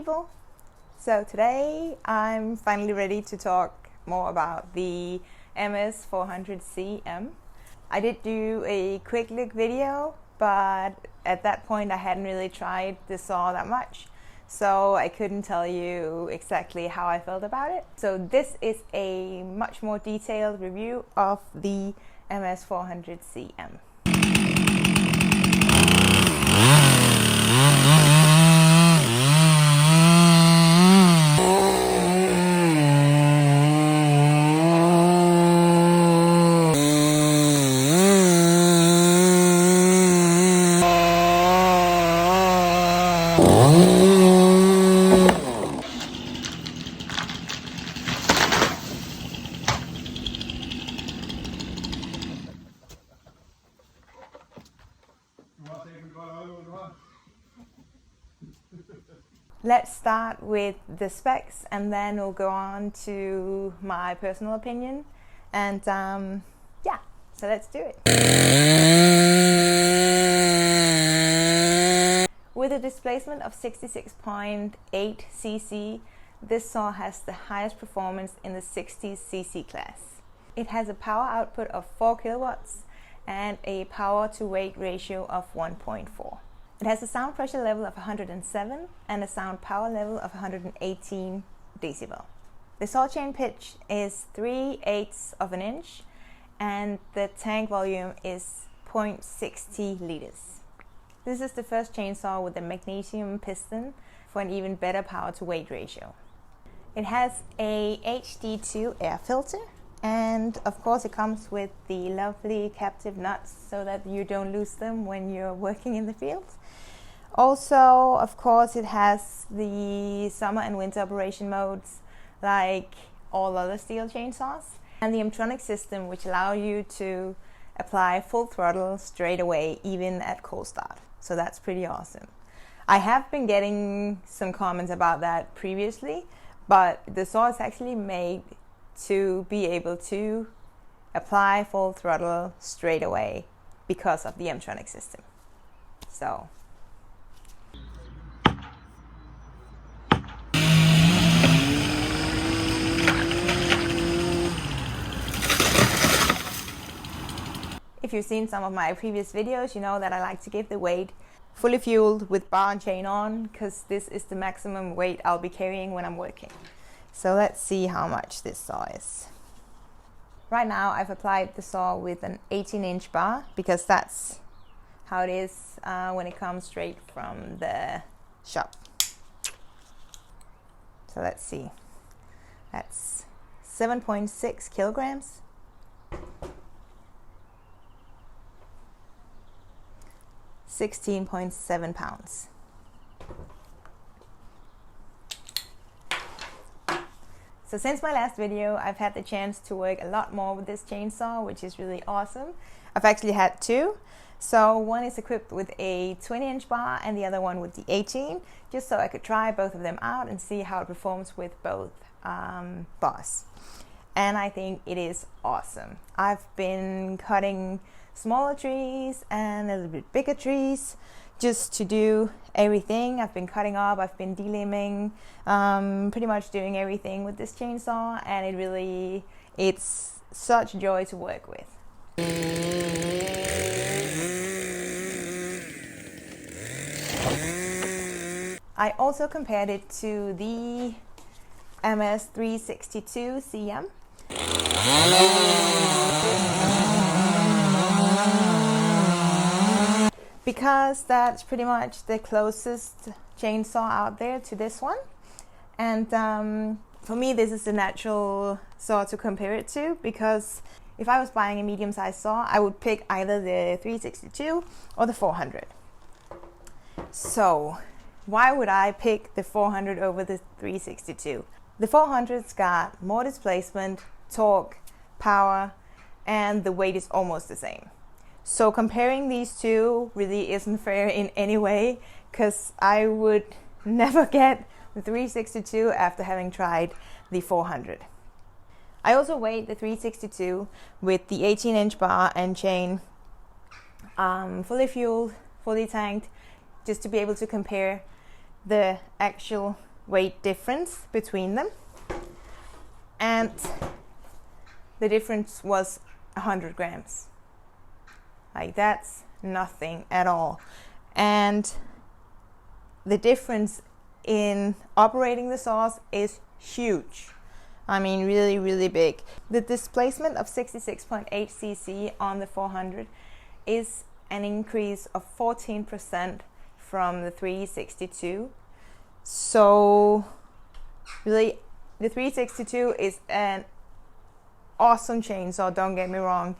people. So today I'm finally ready to talk more about the MS400CM. I did do a quick look video, but at that point I hadn't really tried the saw that much, so I couldn't tell you exactly how I felt about it. So this is a much more detailed review of the MS400CM. Let's start with the specs and then we'll go on to my personal opinion. And yeah, so let's do it. With a displacement of 66.8 cc, this saw has the highest performance in the 60 cc class. It has a power output of 4 kilowatts and a power to weight ratio of 1.4. It has a sound pressure level of 107 and a sound power level of 118 decibel. The saw chain pitch is 3/8 of an inch and the tank volume is 0.60 liters. This is the first chainsaw with a magnesium piston for an even better power to weight ratio. It has a HD2 air filter, and of course it comes with the lovely captive nuts so that you don't lose them when you're working in the field. Also, of course, it has the summer and winter operation modes like all other STIHL chainsaws, and the M-tronic system, which allow you to apply full throttle straight away even at cold start. So that's pretty awesome. I have been getting some comments about that previously, but the saw is actually made to be able to apply full throttle straight away because of the M-tronic system. So if you've seen some of my previous videos, you know that I like to give the weight fully fueled with bar and chain on, because this is the maximum weight I'll be carrying when I'm working. So let's see how much this saw is. Right now I've applied the saw with an 18-inch bar because that's how it is when it comes straight from the shop. So let's see. That's 7.6 kilograms. £16.7 pounds. So since my last video, I've had the chance to work a lot more with this chainsaw, which is really awesome. I've actually had two. So one is equipped with a 20-inch bar and the other one with the 18, just so I could try both of them out and see how it performs with both bars. And I think it is awesome. I've been cutting smaller trees and a little bit bigger trees just to do everything. I've been cutting up, I've been delimbing, pretty much doing everything with this chainsaw, and it's such joy to work with. I also compared it to the MS362CM. Because that's pretty much the closest chainsaw out there to this one. And for me, this is a natural saw to compare it to, because if I was buying a medium-sized saw, I would pick either the 362 or the 400. So why would I pick the 400 over the 362? The 400's got more displacement, torque, power, and the weight is almost the same. So comparing these two really isn't fair in any way, because I would never get the 362 after having tried the 400. I also weighed the 362 with the 18-inch bar and chain, fully fueled, fully tanked, just to be able to compare the actual weight difference between them, and the difference was 100 grams. Like, that's nothing at all. And the difference in operating the saws is huge. I mean, really, really big. The displacement of 66.8 cc on the 400 is an increase of 14% from the 362. So really, the 362 is an awesome chainsaw, don't get me wrong,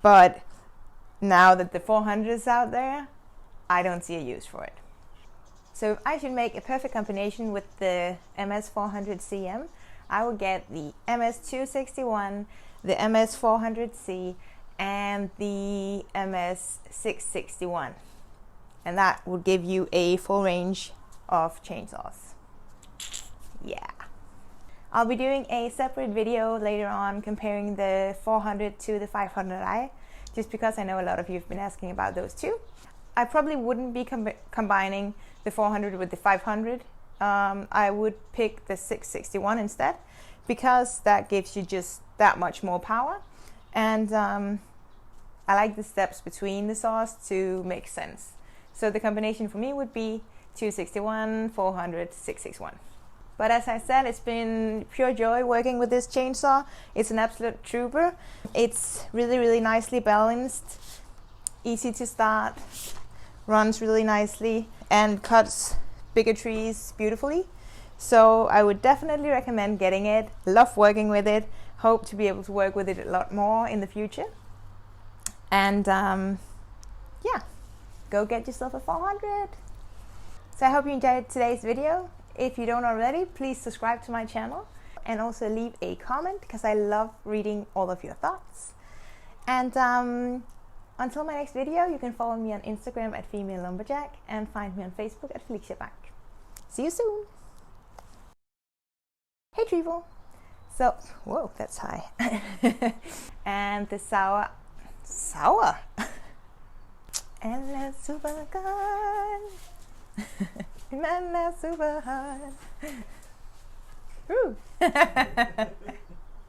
but now that the 400 is out there, I don't see a use for it. So if I should make a perfect combination with the MS400CM, I will get the MS261, the MS400C, and the MS661. And that would give you a full range of chainsaws. Yeah. I'll be doing a separate video later on comparing the 400 to the 500i, just because I know a lot of you have been asking about those too. I probably wouldn't be combining the 400 with the 500. I would pick the 661 instead, because that gives you just that much more power, and I like the steps between the saws to make sense. So the combination for me would be 261, 400, 661. But as I said, it's been pure joy working with this chainsaw. It's an absolute trooper. It's really, really nicely balanced, easy to start, runs really nicely, and cuts bigger trees beautifully. So I would definitely recommend getting it. Love working with it. Hope to be able to work with it a lot more in the future. And yeah, go get yourself a 400. So I hope you enjoyed today's video. If you don't already, please subscribe to my channel and also leave a comment, because I love reading all of your thoughts. And until my next video, you can follow me on Instagram at Female Lumberjack and find me on Facebook at Felicia Bank. See you soon. Hey Trevel. So, whoa, that's high. And the sour. And that's super good. Man, that's super hard. Woo.